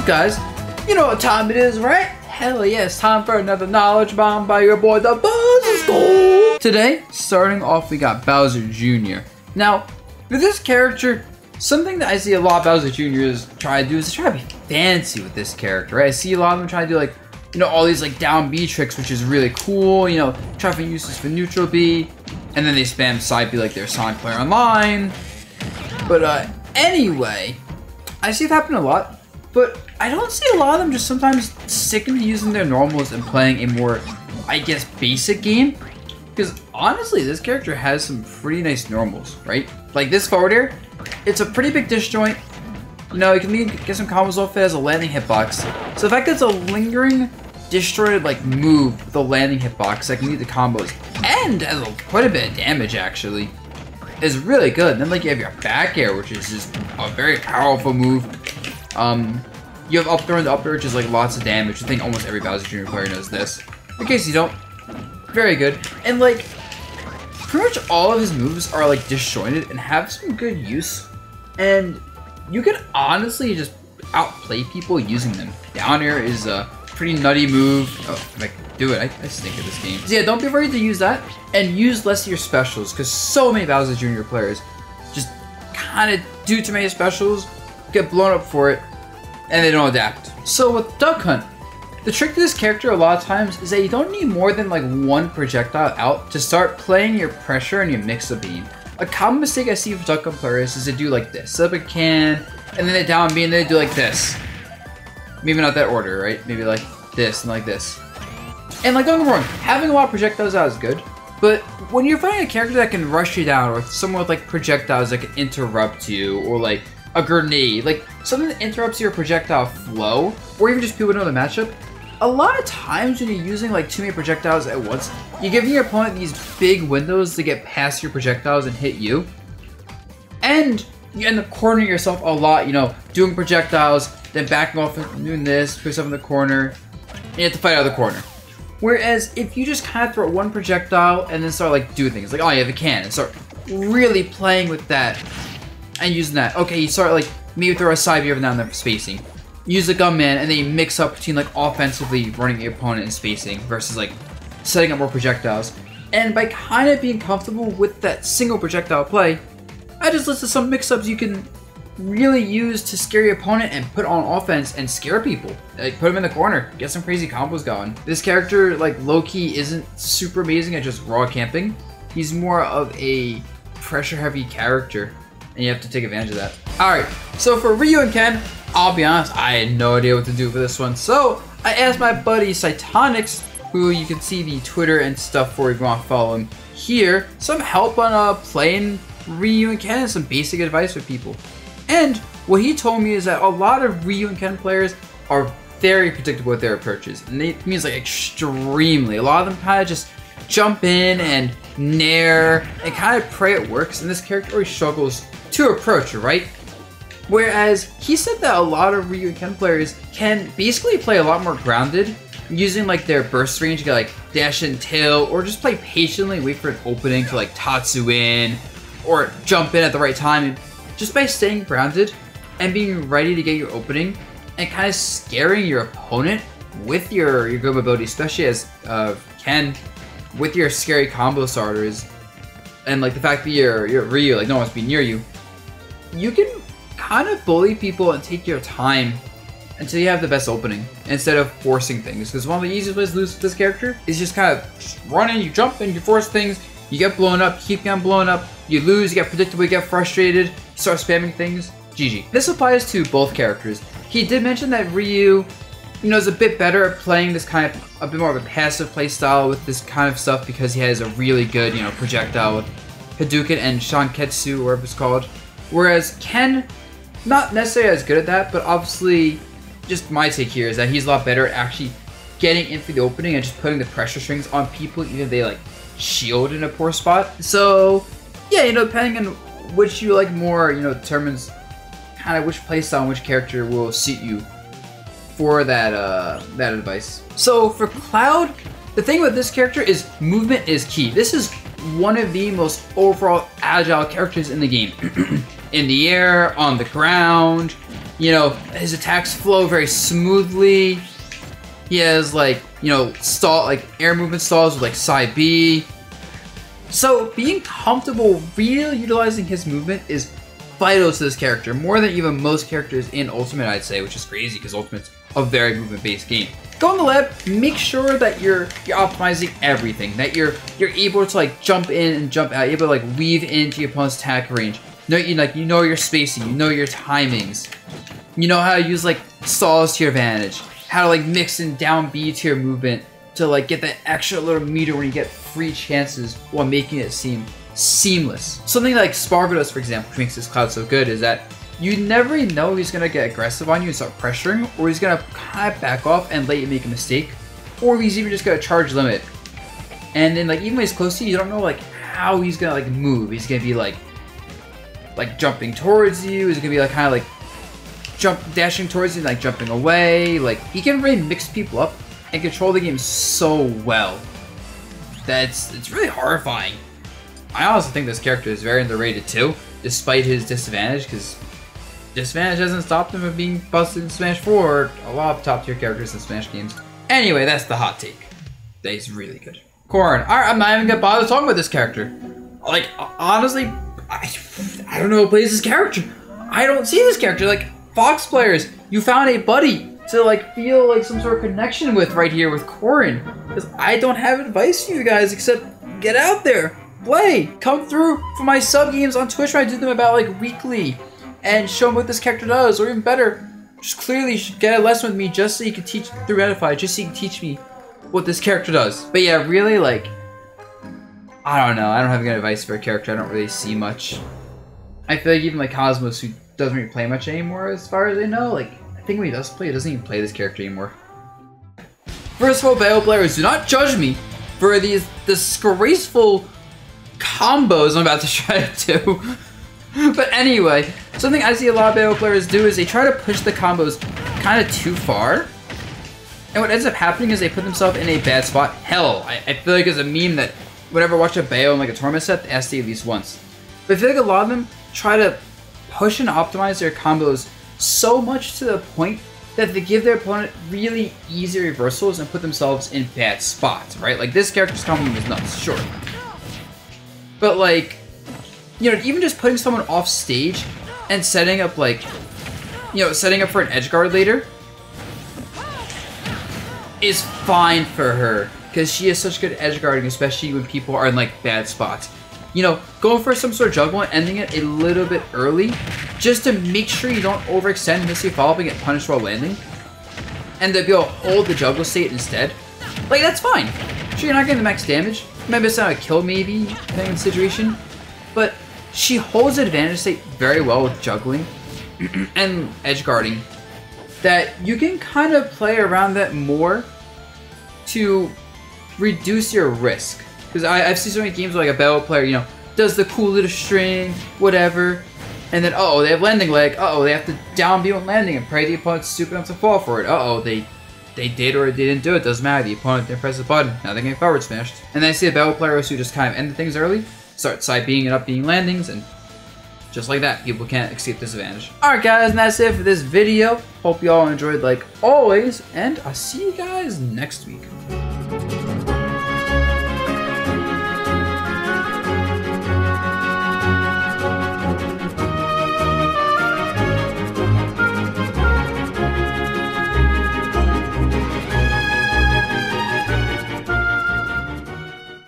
up, guys? You know what time it is, right? Hell yeah, it's time for another Knowledge Bomb by your boy, the Buzzskull. Today, starting off, we got Bowser Jr. Now, for this character, something that I see a lot of Bowser Jr.'s try to do is try to be fancy with this character, right? I see a lot of them try to do, like, you know, all these, like, down B tricks, which is really cool. You know, try to use this for neutral B, and then they spam side B like they're Sonic Player Online. But, anyway, I see it happen a lot, but I don't see a lot of them just sometimes sticking to using their normals and playing a more, I guess, basic game. Because honestly, this character has some pretty nice normals, right? Like this forward air, it's a pretty big disjoint. You know, you can get some combos off it as a landing hitbox. So the fact that it's a lingering, disjointed like move with a landing hitbox that can lead to combos and has quite a bit of damage actually is really good. And then like you have your back air, which is just a very powerful move. You have up throw and up air, which is like lots of damage. I think almost every Bowser Jr. player knows this. In case you don't, very good. And like, pretty much all of his moves are like disjointed and have some good use. And you can honestly just outplay people using them. Down air is a pretty nutty move. Oh, like, do it. I stink at this game. So yeah, don't be afraid to use that. And use less of your specials, because so many Bowser Jr. players just kind of do too many specials, get blown up for it, and they don't adapt. So with Duck Hunt, the trick to this character a lot of times is that you don't need more than like one projectile out to start playing your pressure and your mix-up beam. A common mistake I see for Duck Hunt players is to do like this. Set up a can, and then they down B, and then they do like this. Maybe not that order, right? Maybe like this and like this. And like, don't get me wrong, having a lot of projectiles out is good, but when you're fighting a character that can rush you down, or someone with like projectiles that can interrupt you, or like a grenade, like something that interrupts your projectile flow, or even just people know the matchup, a lot of times when you're using like too many projectiles at once, you're giving your opponent these big windows to get past your projectiles and hit you. And you end up cornering yourself a lot, you know, doing projectiles, then backing off and doing this, put yourself in the corner, and you have to fight out of the corner. Whereas if you just kind of throw one projectile and then start like doing things, like, oh, you have a can, and start really playing with that and using that. Okay, you start like, maybe throw a side B every now and then for spacing. Use the Gunman, and then you mix up between like offensively running your opponent and spacing versus like setting up more projectiles. And by kind of being comfortable with that single projectile play, I just listed some mix-ups you can really use to scare your opponent and put on offense and scare people. Like put them in the corner, get some crazy combos going. This character, like low-key, isn't super amazing at just raw camping. He's more of a pressure-heavy character, and you have to take advantage of that. Alright, so for Ryu and Ken, I'll be honest, I had no idea what to do for this one. So I asked my buddy Cytonix, who you can see the Twitter and stuff for if you want to follow him here, some help on playing Ryu and Ken and some basic advice for people. And what he told me is that a lot of Ryu and Ken players are very predictable with their approaches. And it means like extremely. A lot of them kind of just jump in and nair and kind of pray it works. And this character always struggles to approach it, right? Whereas he said that a lot of Ryu and Ken players can basically play a lot more grounded, using like their burst range to get like dash and tail, or just play patiently, wait for an opening to like Tatsu in, or jump in at the right time. And just by staying grounded and being ready to get your opening and kind of scaring your opponent with your good ability, especially as Ken, with your scary combo starters, and like the fact that you're Ryu, like no one's be near you, you can kind of bully people and take your time until you have the best opening instead of forcing things. Because one of the easiest ways to lose with this character is just kind of just run in, you jump in, you force things, you get blown up, you keep on blowing up, you lose, you get predictable, you get frustrated, you start spamming things, GG. This applies to both characters. He did mention that Ryu, you know, is a bit better at playing this kind of, a bit more of a passive play style with this kind of stuff because he has a really good, you know, projectile with Hadouken and Shanketsu, or whatever it's called. Whereas Ken, not necessarily as good at that, but obviously, just my take here is that he's a lot better at actually getting in for the opening and just putting the pressure strings on people, even if they like shield in a poor spot. So yeah, you know, depending on which you like more, you know, determines kind of which playstyle and which character will suit you for that that advice. So for Cloud, the thing with this character is movement is key. This is one of the most overall agile characters in the game. In the air, on the ground, You know, his attacks flow very smoothly. He has like, you know, air movement stalls with like Side B. So being comfortable really utilizing his movement is vital to this character, more than even most characters in Ultimate, I'd say, which is crazy because Ultimate's a very movement-based game. Go in the lab, make sure that you're optimizing everything, that you're able to like jump in and jump out, able to like weave into your opponent's attack range. You know your spacing, you know your timings, you know how to use like stalls to your advantage, how to like mix in down B to your movement to like get that extra little meter when you get free chances while making it seem seamless. Something like Spargo does, for example, which makes this Cloud so good, is that you never know he's gonna get aggressive on you and start pressuring, or he's gonna kind of back off and let you make a mistake, or he's even just gonna charge limit. And then like even when he's close to you, you don't know like how he's gonna like move. He's gonna be like jumping towards you. He's gonna be like kind of like dashing towards you, like jumping away. Like he can really mix people up and control the game so well that it's really horrifying. I honestly think this character is very underrated too, despite his disadvantage, because disadvantage hasn't stopped him from being busted in Smash 4 or a lot of top tier characters in Smash games. Anyway, that's the hot take. That he's really good. Corrin. Alright, I'm not even gonna bother talking about this character. Like, honestly, I don't know who plays this character. I don't see this character. Like, Fox players, you found a buddy to like feel like some sort of connection with right here with Corrin. Because I don't have advice for you guys except get out there. Play! Come through for my sub games on Twitch where I do them about like weekly and show them what this character does, or even better, just clearly get a lesson with me just so you can teach through Edify, just so you can teach me what this character does. But yeah, really, like, I don't know, I don't have good advice for a character I don't really see much. I feel like even like Cosmos, who doesn't really play much anymore as far as I know, like, I think when he does play, he doesn't even play this character anymore. First of all, Battle players, do not judge me for these disgraceful combos I'm about to try to do. But anyway, something I see a lot of Battle players do is they try to push the combos kind of too far. And what ends up happening is they put themselves in a bad spot. Hell, I feel like it's a meme that whenever I watch a Bayo in like a tournament set, they ask at least once. But I feel like a lot of them try to push and optimize their combos so much to the point that they give their opponent really easy reversals and put themselves in bad spots, right? Like this character's combo is nuts, sure. But like, you know, even just putting someone off stage and setting up like, you know, setting up for an edge guard later is fine for her because she has such good edge guarding, especially when people are in like bad spots. You know, going for some sort of juggle and ending it a little bit early just to make sure you don't overextend, miss your follow-up, and get punished while landing. And to be able to hold the juggle state instead. Like, that's fine. Sure, you're not getting the max damage. You might miss out on a kill maybe, depending on the situation. But she holds the advantage state very well with juggling and edge guarding. That you can kind of play around that more to reduce your risk. Because I've seen so many games where like a Battle player, you know, does the cool little string, whatever, and then uh-oh, they have landing leg, uh-oh, they have to down B when landing and pray the opponent's stupid enough to fall for it, uh-oh, they did or they didn't do it, doesn't matter, the opponent didn't press the button, now they're getting forward smashed. And then I see a Battle players who just kind of end things early, start side B'ing and up being landings, and just like that, people can't escape disadvantage. Alright guys, and that's it for this video. Hope you all enjoyed like always, and I'll see you guys next week.